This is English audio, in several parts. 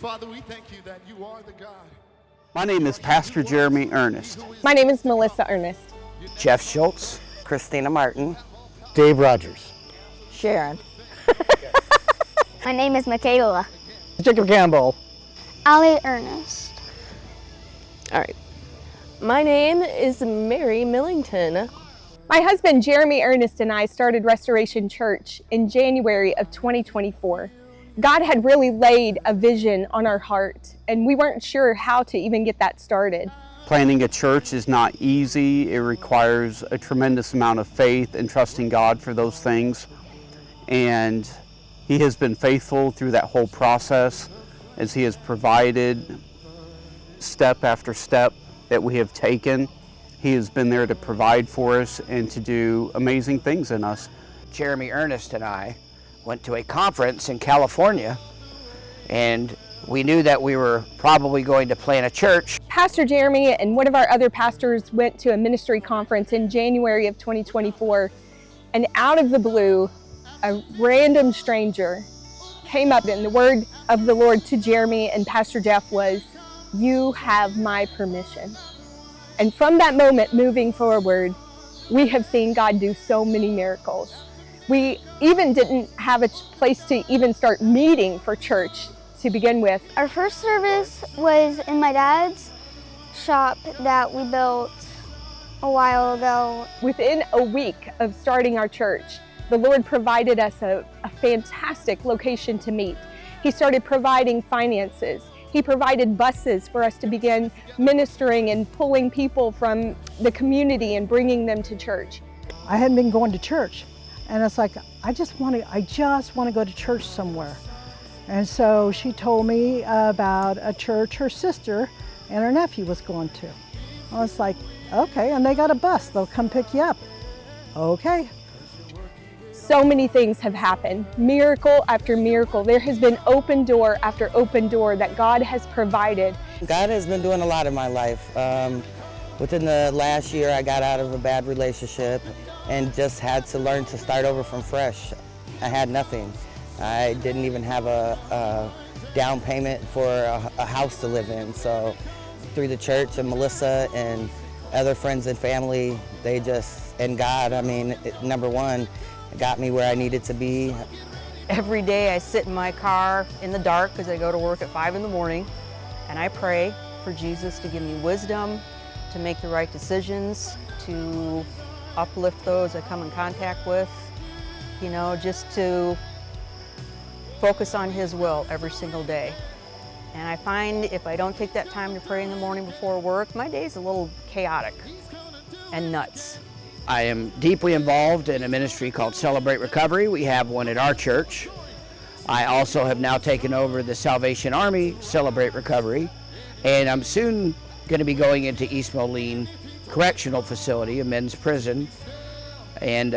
Father, we thank you that you are the God. My name is Pastor Jeremy Ernest. My name is Melissa Ernest. Jeff Schultz, Christina Martin, Dave Rogers, Sharon. My name is Michaela. Jacob Campbell, Allie Ernest. All right. My name is Mary Millington. My husband Jeremy Ernest and I started Restoration Church in January of 2024. God had really laid a vision on our heart, and we weren't sure how to even get that started. Planning a church is not easy. It requires a tremendous amount of faith and trusting God for those things. And He has been faithful through that whole process as He has provided step after step that we have taken. He has been there to provide for us and to do amazing things in us. Jeremy Ernest and I went to a conference in California, and we knew that we were probably going to plant a church. Pastor Jeremy and one of our other pastors went to a ministry conference in January of 2024, and out of the blue, a random stranger came up, and the word of the Lord to Jeremy and Pastor Jeff was, "You have my permission." And from that moment moving forward, we have seen God do so many miracles. We even didn't have a place to even start meeting for church to begin with. Our first service was in my dad's shop that we built a while ago. Within a week of starting our church, the Lord provided us a fantastic location to meet. He started providing finances. He provided buses for us to begin ministering and pulling people from the community and bringing them to church. I hadn't been going to church, and it's like, I just want to go to church somewhere. And so she told me about a church her sister and her nephew was going to. I was like, okay, and they got a bus, they'll come pick you up. Okay. So many things have happened, miracle after miracle. There has been open door after open door that God has provided. God has been doing a lot in my life. Within the last year, I got out of a bad relationship and just had to learn to start over from fresh. I had nothing. I didn't even have a down payment for a house to live in. So through the church and Melissa and other friends and family, and God, number one, got me where I needed to be. Every day I sit in my car in the dark because I go to work at 5 in the morning, and I pray for Jesus to give me wisdom, to make the right decisions, to uplift those I come in contact with, just to focus on His will every single day. And I find if I don't take that time to pray in the morning before work, my day's a little chaotic and nuts. I am deeply involved in a ministry called Celebrate Recovery. We have one at our church. I also have now taken over the Salvation Army Celebrate Recovery, and I'm soon going to be going into East Moline Correctional Facility, a men's prison, and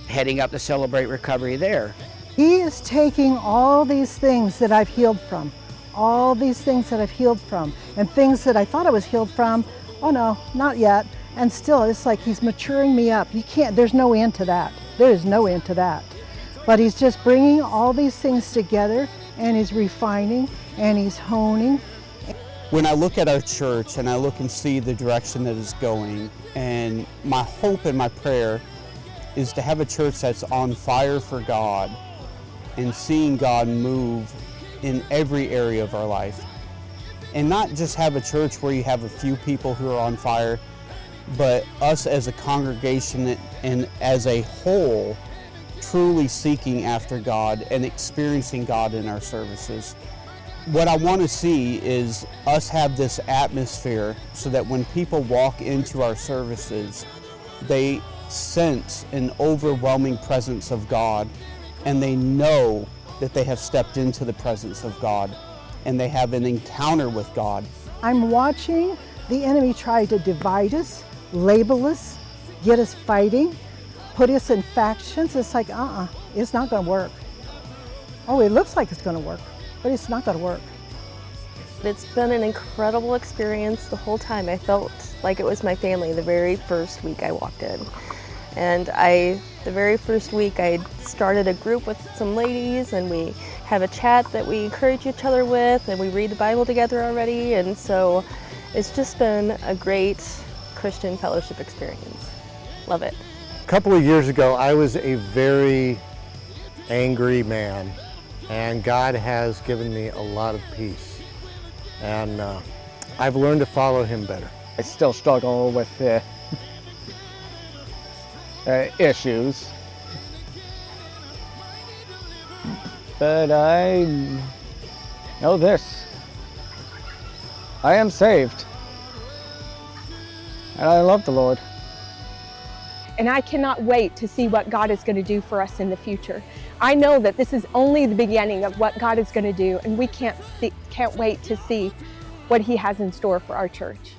heading up the Celebrate Recovery there. He is taking all these things that I've healed from, and things that I thought I was healed from, oh no, not yet. And still, it's like He's maturing me up. There's no end to that. There is no end to that. But He's just bringing all these things together, and He's refining, and He's honing. When I look at our church and I look and see the direction that it's going, and my hope and my prayer is to have a church that's on fire for God and seeing God move in every area of our life. And not just have a church where you have a few people who are on fire, but us as a congregation and as a whole truly seeking after God and experiencing God in our services. What I want to see is us have this atmosphere so that when people walk into our services, they sense an overwhelming presence of God, and they know that they have stepped into the presence of God and they have an encounter with God. I'm watching the enemy try to divide us, label us, get us fighting, put us in factions. It's like, it's not going to work. Oh, it looks like it's going to work, but it's not going to work. It's been an incredible experience the whole time. I felt like it was my family the very first week I walked in. And the very first week I started a group with some ladies, and we have a chat that we encourage each other with, and we read the Bible together already, and so it's just been a great Christian fellowship experience. Love it. A couple of years ago, I was a very angry man, and God has given me a lot of peace, and I've learned to follow Him better. I still struggle with issues, but I know this: I am saved, and I love the Lord. And I cannot wait to see what God is going to do for us in the future. I know that this is only the beginning of what God is going to do, and we can't wait to see what He has in store for our church.